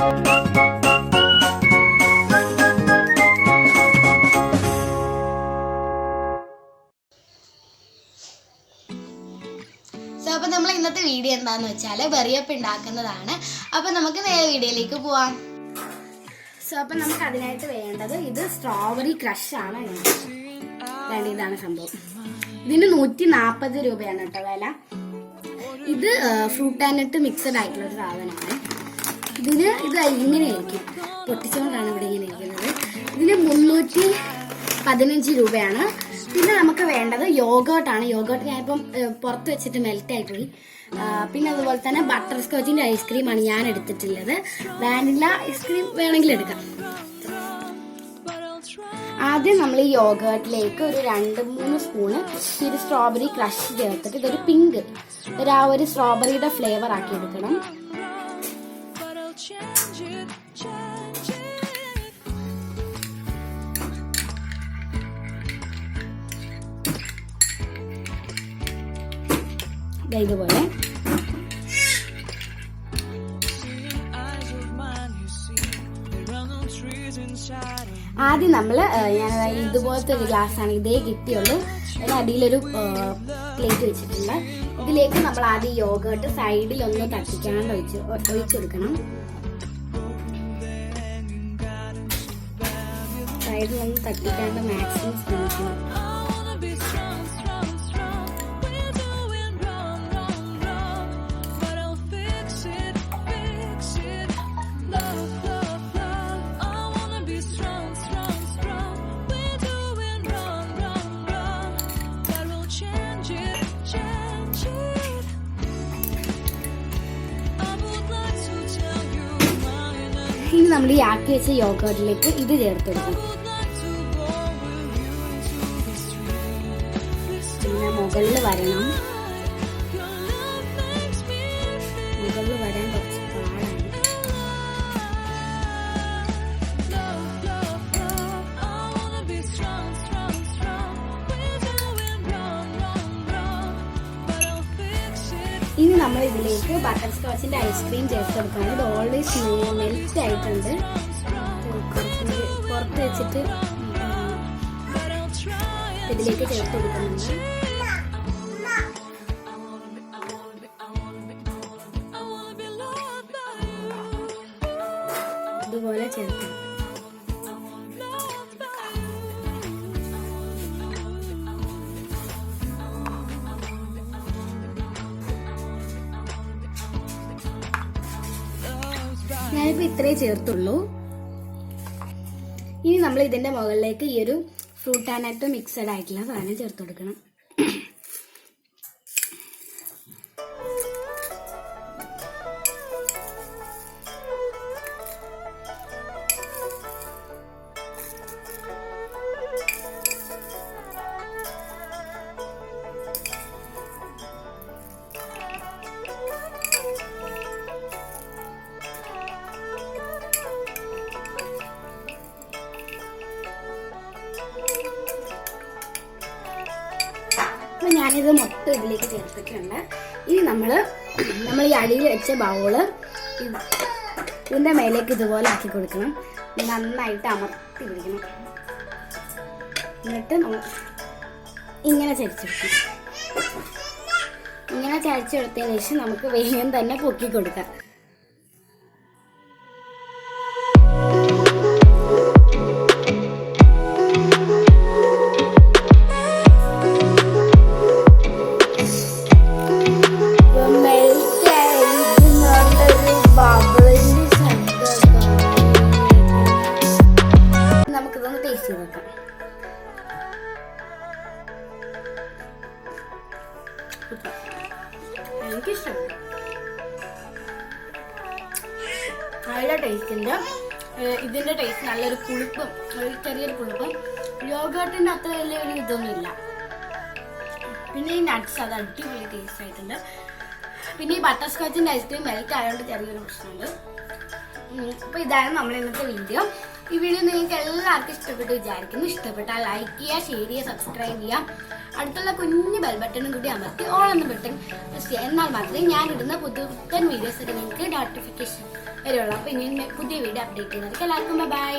അപ്പോൾ നമ്മൾ ഇന്നത്തെ വീഡിയോ എന്താണെന്ന് വെച്ചാൽ ബറിയപ്പ് ഉണ്ടാക്കുന്നതാണ്. അപ്പോൾ നമുക്ക് നേരെ വീഡിയോയിലേക്ക് പോവാം. അപ്പോൾ നമുക്ക് അതിനായിട്ട് വേണ്ടത് ഇത് സ്ട്രോബെറി ക്രഷ് ആണ്. ഇതാണ് സംഭവം. ഇതിന് 140 രൂപയാണ് കേട്ടോ വില. ഇത് ഫ്രൂട്ട് ആൻഡ് നട്ട് മിക്സഡ് ആയിട്ടുള്ള ഒരു സാധനമാണ്. ഇത് ഇങ്ങനെ ആയിരിക്കും, പൊട്ടിച്ചുകൊണ്ടാണ് ഇവിടെ ഇങ്ങനെ ഇരിക്കുന്നത്. ഇതിന് 315 രൂപയാണ്. പിന്നെ നമുക്ക് വേണ്ടത് യോഗേർട്ടാണ്. യോഗേർട്ട് ഞാനിപ്പം പുറത്ത് വെച്ചിട്ട് മെൽറ്റ് ആയിപ്പോയി. പിന്നെ അതുപോലെ തന്നെ ബട്ടർ സ്കോച്ചിന്റെ ഐസ്ക്രീമാണ് ഞാൻ എടുത്തിട്ടുള്ളത്. വാനില ഐസ്ക്രീം വേണമെങ്കിൽ എടുക്കാം. ആദ്യം നമ്മൾ ഈ യോഗേർട്ടിലേക്ക് ഒരു 2-3 സ്പൂണ് ഒരു സ്ട്രോബെറി ക്രഷ് ചേർത്തിട്ട് ഇതൊരു പിങ്ക് ഒരു സ്ട്രോബെറിയുടെ ഫ്ലേവർ ആക്കി എടുക്കണം. ഇതുപോലെ ആദ്യം നമ്മൾ ഞാൻ ഇതുപോലത്തെ ഒരു ഗ്ലാസ് ആണ് ഇതേ കിട്ടിയുള്ളൂ. അതിന് അടിയിലൊരു പ്ലേറ്റ് വെച്ചിട്ടുണ്ട്. ഇതിലേക്ക് നമ്മൾ ആദ്യം യോഗേർട്ട് സൈഡിലൊന്ന് തട്ടിക്കാണ്ട് ഒഴിച്ചെടുക്കണം. സൈഡിലൊന്ന് തട്ടിക്കാണ്ട് മാക്സിമം ശ്രമിക്കണം. ഇനി നമ്മൾ ഈ ആക്കി വെച്ച യോഗേർട്ടിലേക്ക് ഇത് ചേർത്തെടുക്കണം. പിന്നെ മുകളിൽ വരണം. മുകളിൽ വരാൻ കുറച്ച് പാടാണ്. ഇനി നമ്മൾ ഇതിലേക്ക് ബട്ടർ സ്കോച്ചിന്റെ ഐസ്ക്രീം ചേർത്തെടുക്കുകയാണ്. ഇത് ഓൾവേസ് മെൽറ്റ് ആയിട്ടുണ്ട്. പുറത്ത് വെച്ചിട്ട് ഇതിലേക്ക് ചേർത്ത് കൊടുക്കുന്നുണ്ട്. ഇതുപോലെ ചേർത്ത് ഞാനിപ്പോ ഇത്രേ ചേർത്തുള്ളൂ. ഇനി നമ്മൾ ഇതിന്റെ മുകളിലേക്ക് ഈ ഒരു ഫ്രൂട്ട് ആൻഡ് നട്ട് മിക്സഡ് ആയിട്ടുള്ള സാധനം ചേർത്ത് കൊടുക്കണം. ഞാനിത് മൊത്തം ഇതിലേക്ക് ചേർത്തിട്ടുണ്ട്. ഇനി നമ്മൾ ഈ അടിയിൽ വെച്ച ബൗള് ഇതിന്റെ മേലേക്ക് ഇതുപോലെ ആക്കി കൊടുക്കണം. നന്നായിട്ട് അമർത്തി പിടിക്കണം. എന്നിട്ട് ഇങ്ങനെ ചരിച്ചെടുക്കണം. ഇങ്ങനെ ചരിച്ചെടുത്തതിന് ശേഷം നമുക്ക് വേഗം തന്നെ പൊക്കി കൊടുക്കാം. എനിക്കിഷ്ടമാണ്. നല്ല ടേസ്റ്റിന്റെ ഇതിന്റെ ടേസ്റ്റ് നല്ലൊരു പുളിപ്പും ചെറിയൊരു പുളിപ്പും. യോഗേർട്ടിന്റെ അത്ര വലിയൊരു ഇതൊന്നുമില്ല. പിന്നെ ഈ നട്ട്സ് അത് അടിപൊളി ടേസ്റ്റ് ആയിട്ടുണ്ട്. പിന്നെ ഈ ബട്ടർ സ്കോച്ചിന്റെ ഐസ്ക്രീം മെൽറ്റ് ആയതുകൊണ്ട് ചെറിയൊരു പ്രശ്നമുണ്ട്. അപ്പൊ ഇതാണ് നമ്മുടെ ഇന്നത്തെ വീഡിയോ. ഈ വീഡിയോ നിങ്ങൾക്ക് എല്ലാവർക്കും ഇഷ്ടപ്പെട്ടു വിചാരിക്കുന്നു. ഇഷ്ടപ്പെട്ടാൽ ലൈക്ക് ചെയ്യുക, ഷെയർ ചെയ്യുക, സബ്സ്ക്രൈബ് ചെയ്യുക. അടുത്തുള്ള കുഞ്ഞു ബെൽ ബട്ടണും കൂടി അമർത്തി ഓൾ എന്ന ബട്ടൺ പ്രസ് ചെയ്യുക. എന്നാൽ മാത്രമേ ഞാൻ ഇടുന്ന പുതുപുത്തൻ വീഡിയോസ് നിങ്ങൾക്ക് നോട്ടിഫിക്കേഷൻ വരുള്ളൂ. അപ്പൊ ഇനി പുതിയ വീഡിയോ അപ്ഡേറ്റ് ചെയ്യുന്നവർക്ക് എല്ലാവർക്കും ബൈ.